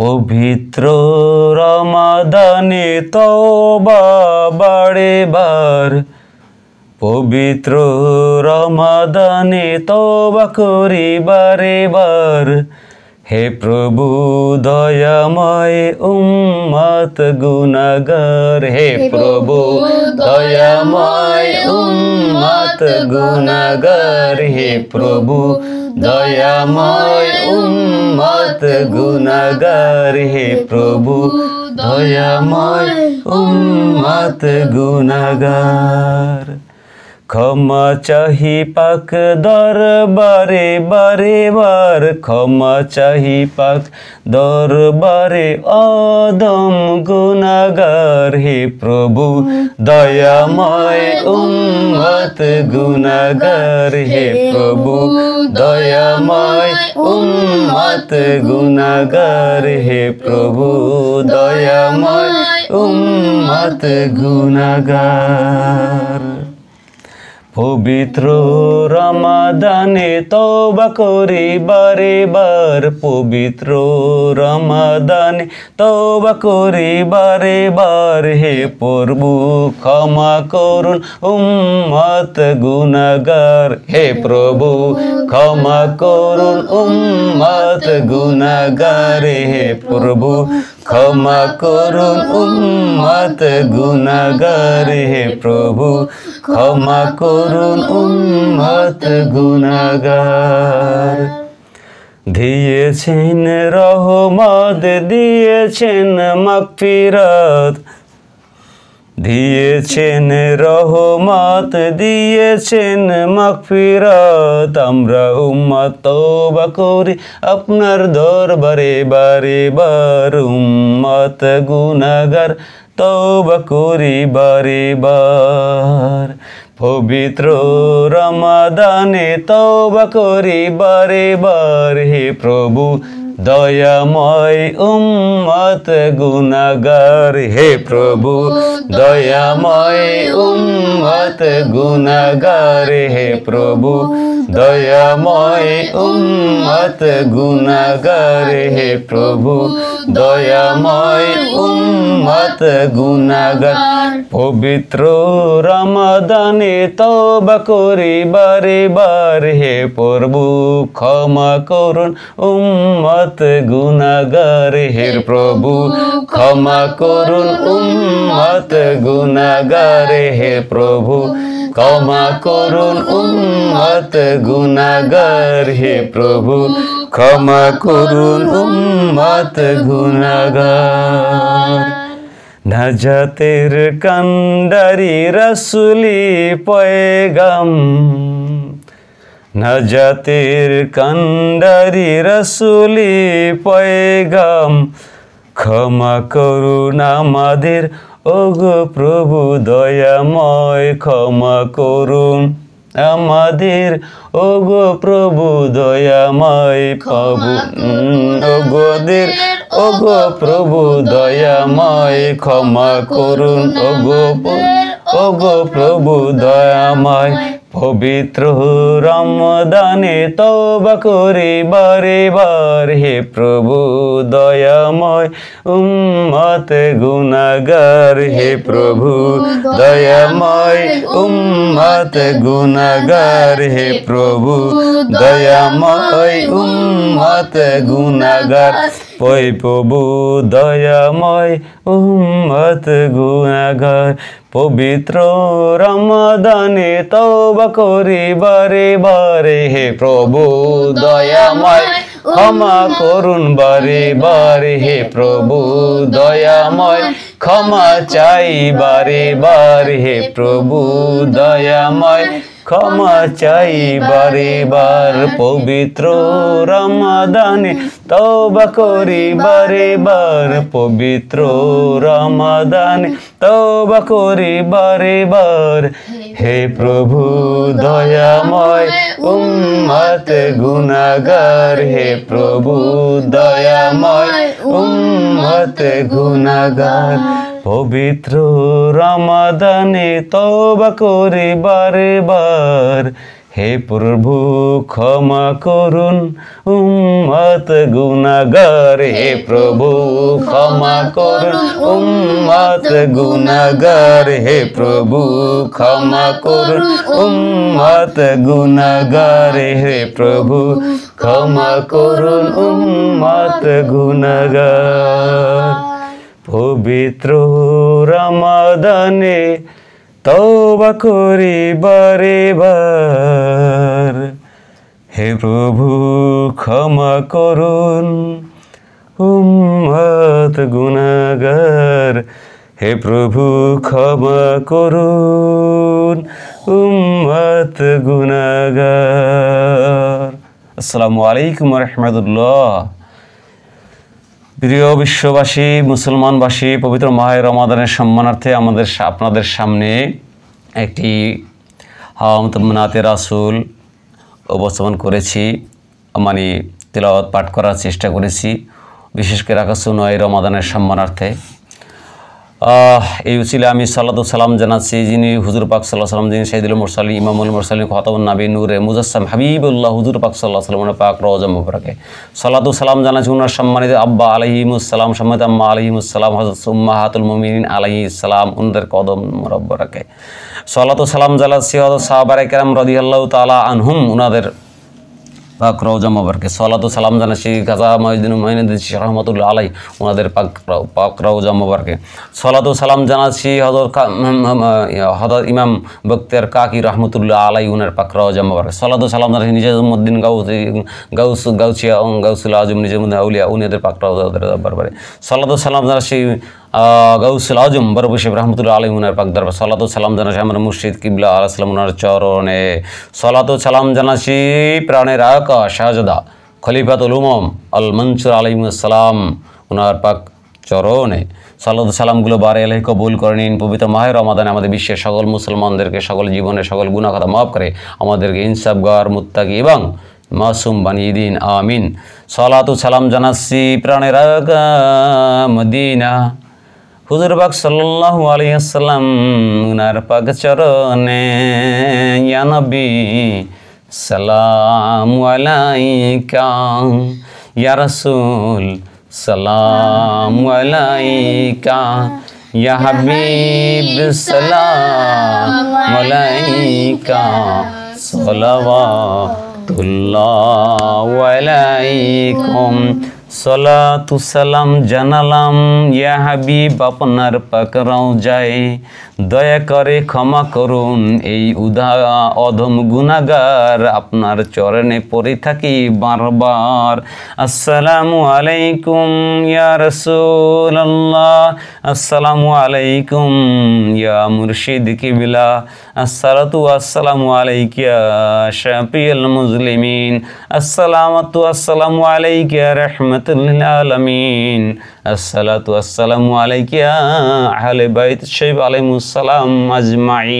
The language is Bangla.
পবিত্র রমাদানে তওবা বারে বার, পবিত্র রমাদানে তওবা করি বারে বার। হে প্রভু দয়াময় উম্মত গুনাহগার, হে প্রভু দয়াময় উম্মত গুনাহগার, হে প্রভু দয়াময় উম্মত গুনাহগার, হে প্রভু দয়াময় উম্মত গুনাহগার। ক্ষমা চাহি পাক দরবারে বারে বার, ক্ষমা চাহি পাক দরবারে আদম গুনাহগার। হে প্রভু দয়াময় উম্মত গুনাহগার, হে প্রভু দয়াময় উম্মত গুনাহগার, হে প্রভু দয়াময় উম্মত গুনাহগার। পবিত্র রমাদানে তওবা করি বারে বার, পবিত্র রমাদানে তওবা করি বারে বার। হে প্রভু ক্ষমা করুন উম্মত গুনাহগার, হে প্রভু ক্ষমা করুন উম্মত গুনাহগার, হে প্রভু ক্ষমা করুন উম্মত গুনাহগার, হে প্রভু ক্ষমা করুন উম্মত গুনাহগার। দিয়েছেন রহমত, দিয়েছেন মাগফিরাত, দিয়েছেন রহমত, দিয়েছেন মাগফিরাত। আমরা উম্মত তওবা করি আপনার দরবারে বারে বার, উম্মত গুনাহগার তওবা করি বারে বার। পবিত্র রমাদানে তওবা করি বারে বার। হে প্রভু দয়াময় উম্মত গুনাহগার, হে প্রভু দয়াময় উম্মত গুনাহগার, হে প্রভু দয়াময় উম্মত গুনাহগার, হে প্রভু দয়াময় উম্মত গুনাহগার। পবিত্র রমাদানে তওবা করি বারে বার। হে প্রভু ক্ষমা করুন উম্মত গুনাহগার, হে প্রভু ক্ষমা করুন উম্মত গুনাহগার, হে প্রভু ক্ষমা করুন উম্মত গুনাহগার, হে প্রভু ক্ষমা করুন উম্মত গুনাহগার। নাজাতের কান্ডারি রাসূলি পয়গাম, নাজাতের কান্ডারি রাসূলি পয়গাম। ক্ষমা করুন আমাদের ওগো প্রভু দয়াময়, ক্ষমা করুন আমাদের ওগো প্রভু দয়াময়। প্রভু ওগোদের ওগো প্রভু দয়াময়, ক্ষমা করুন ওগো প্রভু দয়াময়। পবিত্র রমাদানে তওবা করি বারে বার। হে প্রভু দয়াময় উম্মত গুনাহগার, হে প্রভু দয়াময় উম্মত গুনাহগার, হে প্রভু দয়াময় উম্মত গুনাহগার। প্রভু দয়াময় উম্মত গুনাহগার। পবিত্র রমাদানে তওবা করি বারে বারে। হে প্রভু দয়াময় ক্ষমা করুন বারে বারে। হে প্রভু দয়াময় ক্ষমা চাই বারে বার। হে প্রভু দয়াময় ক্ষমা চাই বারে বার। পবিত্র রমাদানে তওবা করি বারে বার। পবিত্র রমাদানে তওবা করি বারে বার। হে প্রভু দয়াময় উম্মত গুনাহগার। হে প্রভু দয়াময় উম্মত গুনাহগার। পবিত্র রমাদানে তওবা করি বারে বার। হে প্রভু ক্ষমা করুন উম্মত গুনাহগার। হে প্রভু ক্ষমা করুন উম্মত গুনাহগার। হে প্রভু ক্ষমা করুন উম্মত গুনাহগার। হে প্রভু ক্ষমা করুন উম্মত গুনাহগার। পবিত্র রমাদানে তওবা করি বারে বার। হে প্রভু ক্ষমা করুন উম্মত গুনাহগার। হে প্রভু ক্ষমা করুন উম্মত গুনাহগার। আসসালামু আলাইকুম ওয়া রাহমাতুল্লাহ। প্রিয় বিশ্ববাসী, মুসলমানবাসী, পবিত্র মাহে রমাদানের সম্মানার্থে আপনাদের সামনে একটি নাতে রাসূল উপস্থাপন করেছি, মানে তিলাওয়াত পাঠ করার চেষ্টা করেছি, বিশেষ করে আকাশুনয় রমাদানের সম্মানার্থে। এই উসিলে আমি সালাতু সালাম জানাচ্ছি যিনি হুজুর পাক সাল্লাল্লাহু আলাইহি ওয়াসাল্লাম, যিনি সাইয়্যিদুল মুরসালিন ইমামুল মুরসালিন খাতামুন নবী নূরে মুজাসসাম হাবিবুল্লাহ হুজুর পাক সাল্লাল্লাহু আলাইহি ওয়াসাল্লামের পাক রওজা মুবারাকে সালাতু সালাম জানাচ্ছি ওনার সম্মানিত আব্বা আলাইহিমুস সালাম, সম্মানিত আম্মা আলাইহিমুস সালাম, হযরত উম্মাহাতুল মুমিনিন আলাইহিস সালাম, ওনাদের কদম মুবারকে সালাতু সালাম জানাচ্ছি হযরত সাহাবায়ে কেরাম রাদিয়াল্লাহু তাআলা আনহুম, ওনাদের পাক রওজা মুবারকে সালাতু সালাম জানাচ্ছি গাজা মুঈনুদ্দিন শাহ রহমাতুল্লাহ আলাইহি, ওনাদের পাক রওজা মুবারকে সালাতু সালাম জানাচ্ছি হযরত ইমাম বখতিয়ার কাকি রহমাতুল্লাহ আলাইহি, ওনার পাক রওজা মুবারকে সালাতু সালাম জানাচ্ছি নিজামুদ্দিন গাউসুল আজম নিজামুদ্দিন আউলিয়া, উনাদের পাক রওজা দরবারে সালাতু সালাম জানাচ্ছি গাউসুল আজম বরবুশ রহমতুল্লাহ আলাইহি, ওনার পাক দরবার সালাতু সালাম জানাচ্ছি আমার মুর্শিদ কিবলা আলাইহিস সালাম, ওনার চরণে সালাতু সালাম জানাচ্ছি প্রাণের আকা শাহজাদা খলিফাতুল উমম আল মনসুর আলাইহিস সালাম, ওনার পাক চরণে সালাতু সালামগুলো বারে আলাইহি কবুল করে নিন। পবিত্র মাহে রমাদানে আমাদের বিশ্বের সকল মুসলমানদেরকে সকল জীবনের সকল গুনাহ খাতা মাফ করে আমাদেরকে ইনসাফগার মুত্তাকি এবং মাসুম বানিয়ে দিন, আমিন। সালাতু সালাম জানাচ্ছি প্রাণের আকা মদিনা হুজুর পাক সাল্লাল্লাহু আলাইহি ওয়াসাল্লাম, উনার পাক চরণে ইয়া নবী সালামু আলাইকা, ইয়া রাসূল সালামু আলাইকা, ইয়া হাবিব সালামু আলাইকা, সালাওয়াতুল্লাহু আলাইকুম। সালাতু সালাম জানালাম ইয়া হাবিব আপনার পাক রওজায়, দয়া করে ক্ষমা করুন এই অধম গুনাহগার, আপনার চরণে পড়ে থাকি বারবার। আসসালামু আলাইকুম ইয়া রাসূলুল্লাহ, আসসালামু আলাইকুম ইয়া মুর্শিদ কিবলা, আসসালাতু আসসালামু আলাইকা ইয়া শাফিউল মুজলিমিন, আসসালামু আলাইকা ইয়া রাহমাতুল লিল আলামিন, আসসালাতু আসসালামু আলাইকা ইয়া আহলে বাইত শাইব আলাইহিমুস সালাম আজমাইন।